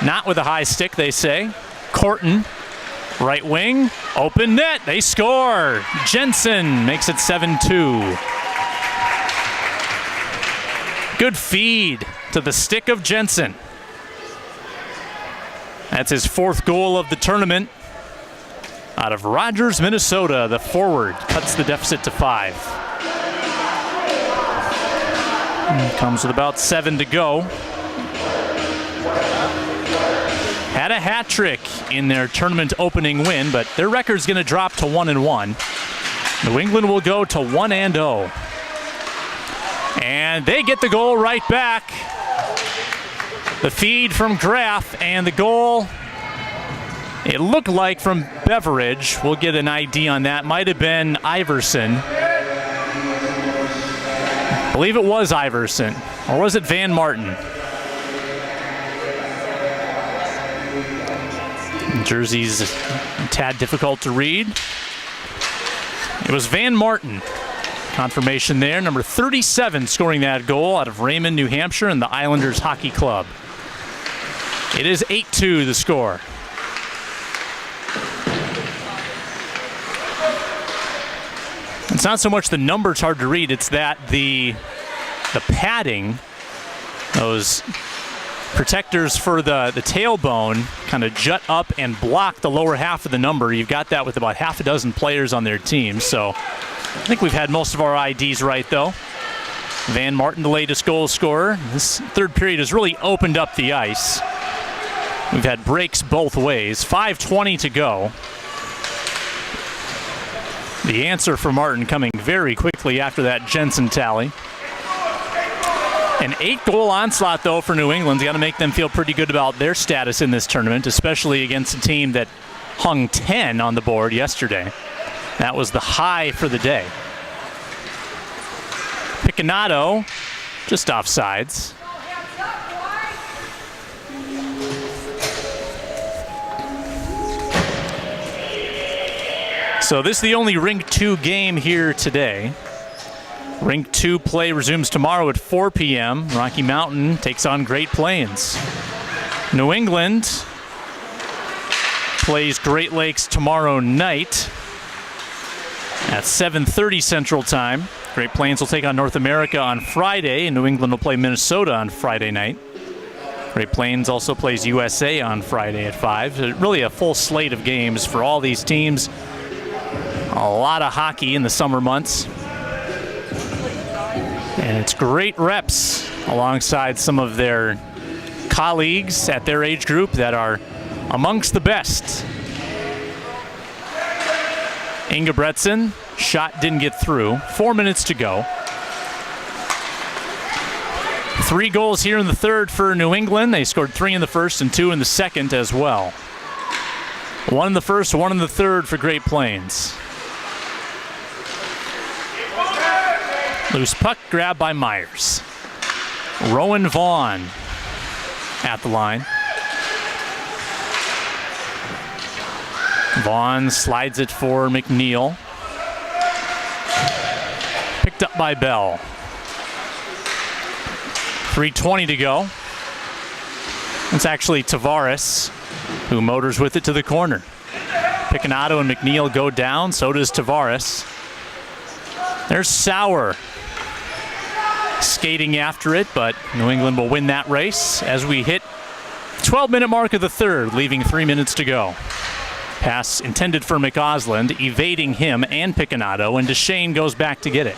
not with a high stick, they say. Corton, right wing, open net, they score. Jensen makes it 7-2. Good feed to the stick of Jensen. That's his fourth goal of the tournament. Out of Rogers, Minnesota, the forward cuts the deficit to 5. Comes with about 7 to go. Had a hat trick in their tournament opening win, but their record's going to drop to 1-1. New England will go to 1-0. And they get the goal right back. The feed from Graff, and the goal, it looked like from Beveridge. We'll get an ID on that. Might have been Iverson. I believe it was Iverson. Or was it Van Martin? Jersey's a tad difficult to read. It was Van Martin. Confirmation there. Number 37 scoring that goal out of Raymond, New Hampshire, and the Islanders Hockey Club. It is 8-2 the score. It's not so much the numbers hard to read, it's that the padding, those protectors for the tailbone kind of jut up and block the lower half of the number. You've got that with about half a dozen players on their team. So I think we've had most of our IDs right, though. Van Martin, the latest goal scorer. This third period has really opened up the ice. We've had breaks both ways. 5:20 to go. The answer for Martin coming very quickly after that Jensen tally. An 8-goal onslaught, though, for New England's got to make them feel pretty good about their status in this tournament, especially against a team that hung 10 on the board yesterday. That was the high for the day. Picanato just offsides. So this is the only Rink 2 game here today. Rink 2 play resumes tomorrow at 4 p.m. Rocky Mountain takes on Great Plains. New England plays Great Lakes tomorrow night at 7:30 Central Time. Great Plains will take on North America on Friday, and New England will play Minnesota on Friday night. Great Plains also plays USA on Friday at 5. Really a full slate of games for all these teams. A lot of hockey in the summer months. And it's great reps alongside some of their colleagues at their age group that are amongst the best. Ingebretson, shot didn't get through. 4 minutes to go. 3 goals here in the third for New England. They scored 3 in the first and 2 in the second as well. 1 in the first, 1 in the third for Great Plains. Loose puck grabbed by Myers. Rowan Vaughn at the line. Vaughn slides it for McNeil. Picked up by Bell. 3:20 to go. It's actually Tavares who motors with it to the corner. Picanato and McNeil go down, so does Tavares. There's Sauer skating after it, but New England will win that race as we hit 12-minute mark of the third, leaving 3 minutes to go. Pass intended for McAusland, evading him and Picanato, and Duchesne goes back to get it.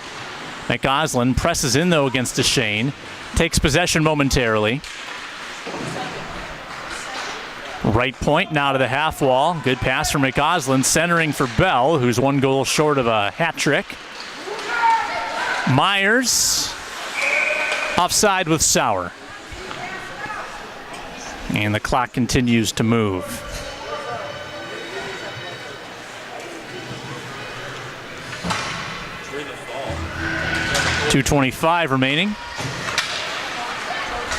McAusland presses in, though, against Duchesne, takes possession momentarily. Right point, now to the half wall. Good pass from McAusland, centering for Bell, who's 1 goal short of a hat trick. Myers offside with Sauer. And the clock continues to move. .225 remaining.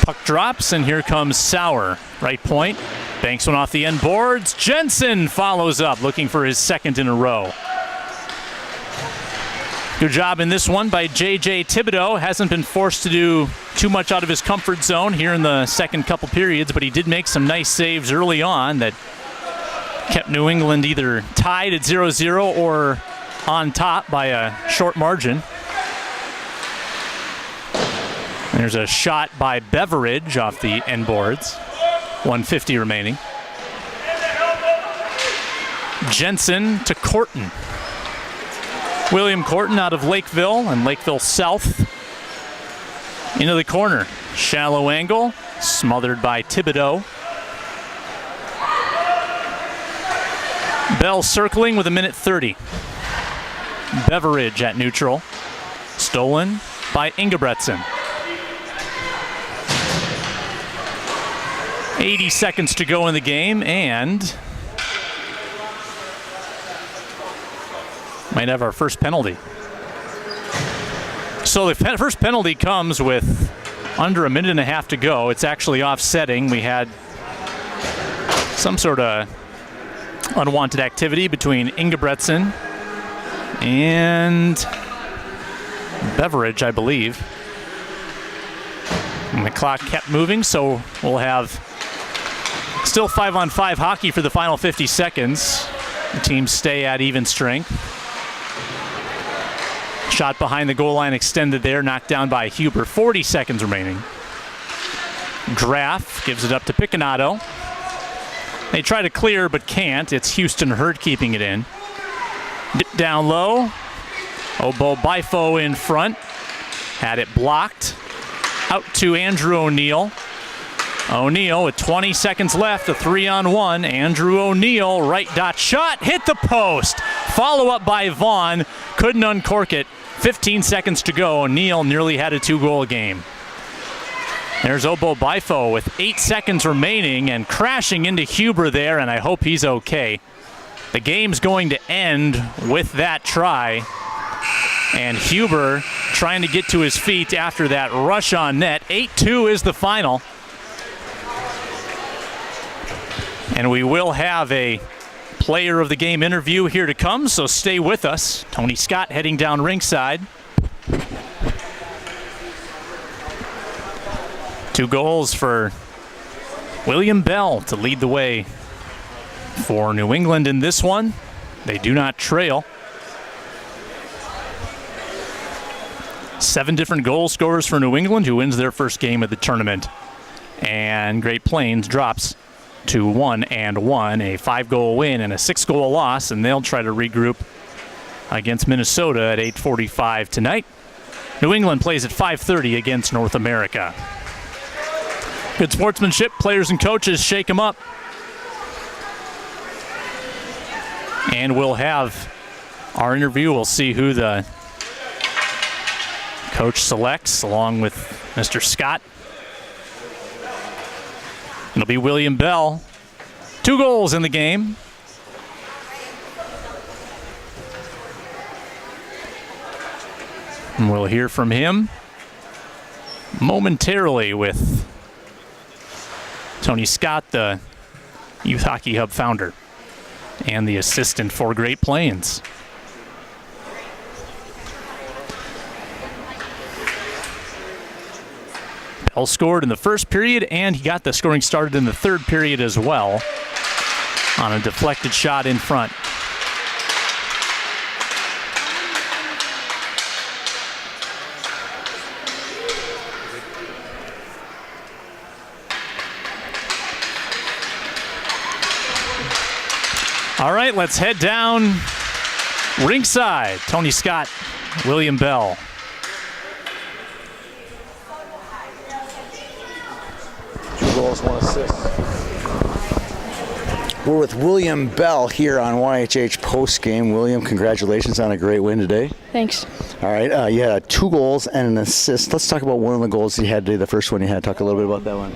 Puck drops, and here comes Sauer. Right point. Banks one off the end boards. Jensen follows up, looking for his second in a row. Good job in this one by J.J. Thibodeau. Hasn't been forced to do too much out of his comfort zone here in the second couple periods, but he did make some nice saves early on that kept New England either tied at 0-0 or on top by a short margin. There's a shot by Beveridge off the end boards. 1:50 remaining. Jensen to Corton. William Corton out of Lakeville and Lakeville South. Into the corner. Shallow angle. Smothered by Thibodeau. Bell circling with 1:30. Beveridge at neutral. Stolen by Ingebretson. 80 seconds to go in the game, and might have our first penalty. So the first penalty comes with under 1.5 minutes to go. It's actually offsetting. We had some sort of unwanted activity between Ingebretson and Beveridge, I believe. And the clock kept moving, so we'll have still 5-on-5 hockey for the final 50 seconds. The teams stay at even strength. Shot behind the goal line extended there, knocked down by Huber. 40 seconds remaining. Graff gives it up to Picanato. They try to clear but can't. It's Houston Hurt keeping it in. Dip down low. Obo Bifo in front. Had it blocked. Out to Andrew O'Neill. O'Neal with 20 seconds left, a 3-on-1. Andrew O'Neal, right dot shot, hit the post. Follow up by Vaughn, couldn't uncork it. 15 seconds to go. O'Neal nearly had a 2-goal game. There's Obo Bifo with 8 seconds remaining and crashing into Huber there, and I hope he's okay. The game's going to end with that try. And Huber trying to get to his feet after that rush on net. 8-2 is the final. And we will have a player of the game interview here to come, so stay with us. Tony Scott heading down ringside. 2 goals for William Bell to lead the way for New England in this one. They do not trail. 7 different goal scorers for New England, who wins their first game of the tournament. And Great Plains drops to 1-1, a 5-goal win and a 6-goal loss, and they'll try to regroup against Minnesota at 8:45 tonight. New England plays at 5:30 against North America. Good sportsmanship, players and coaches shake them up. And we'll have our interview. We'll see who the coach selects along with Mr. Scott. It'll be William Bell. 2 goals in the game. And we'll hear from him momentarily with Tony Scott, the Youth Hockey Hub founder and the assistant for Great Plains. Bell scored in the first period, and he got the scoring started in the third period as well on a deflected shot in front. All right, let's head down ringside. Tony Scott, William Bell. Goals, 1 assist. We're with William Bell here on YHH postgame. William, congratulations on a great win today. Thanks. All right, you had 2 goals and an assist. Let's talk about one of the goals you had today, the first one you had. Talk a little bit about that one.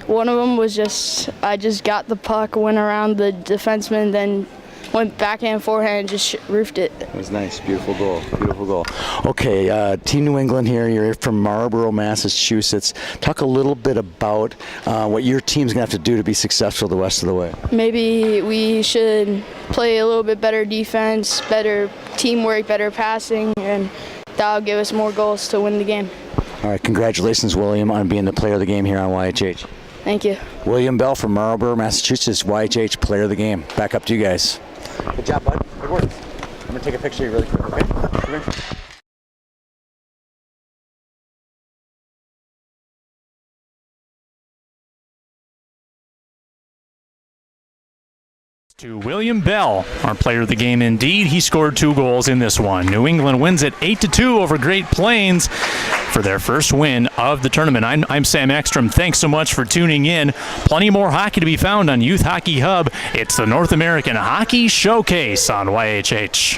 One of them was I just got the puck, went around the defenseman, then went backhand, forehand, and just roofed it. It was nice. Beautiful goal. Beautiful goal. Okay, Team New England here. You're from Marlborough, Massachusetts. Talk a little bit about what your team's going to have to do to be successful the rest of the way. Maybe we should play a little bit better defense, better teamwork, better passing, and that'll give us more goals to win the game. All right, congratulations, William, on being the player of the game here on YHH. Thank you. William Bell from Marlborough, Massachusetts, YHH player of the game. Back up to you guys. Good job, bud. Good work. I'm going to take a picture of you really quick, okay? Come here. To William Bell, our player of the game indeed. He scored 2 goals in this one. New England wins it 8-2 over Great Plains for their first win of the tournament. I'm Sam Ekstrom. Thanks so much for tuning in. Plenty more hockey to be found on Youth Hockey Hub. It's the North American Hockey Showcase on YHH.